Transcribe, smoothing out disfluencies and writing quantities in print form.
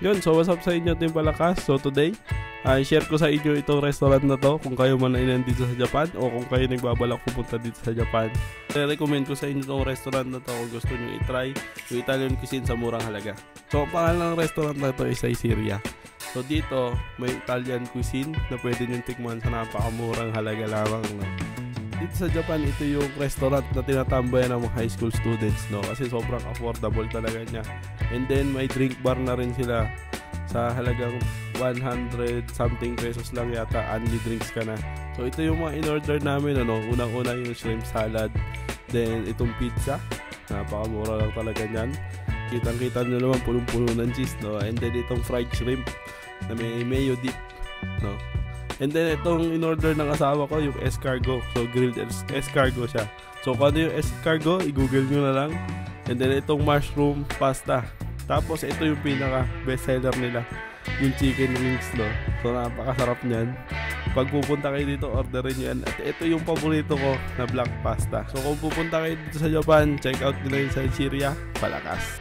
Yun, so what's up sa inyo, Team Palakas? So today, share ko sa inyo itong restaurant na to kung kayo man ay nandito sa Japan o kung kayo nagbabalak pupunta dito sa Japan. I-recommend ko sa inyo itong restaurant na to kung gusto nyo i-try yung Italian cuisine sa murang halaga. So ang pangalan ng restaurant na to ay Saizeriya. So dito, may Italian cuisine na pwede nyo tikman sa napakamurang halaga lamang. No? Dito sa Japan, ito yung restaurant na tinatambayan ng mga high school students, no? Kasi sobrang affordable talaga niya. And then may drink bar na rin sila sa halagang 100 something pesos lang yata, only drinks ka na. So ito yung mga in-order namin, ano? Unang-una yung shrimp salad, then itong pizza, napakamura lang talaga niyan. Kitang-kita nyo naman, punong-puno ng cheese, no? And then itong fried shrimp na may mayo dip, no? And then itong in-order ng asawa ko, yung escargot. So grilled escargot siya. So kung ano yung escargot, i-google nyo na lang. And then itong mushroom pasta. Tapos ito yung pinaka best seller nila, yung chicken wings, no? So napakasarap niyan. Pag pupunta kayo dito, orderin nyo yan. At ito yung paborito ko na black pasta. So kung pupunta kayo dito sa Japan, check out nila yung Saizeriya Palakas.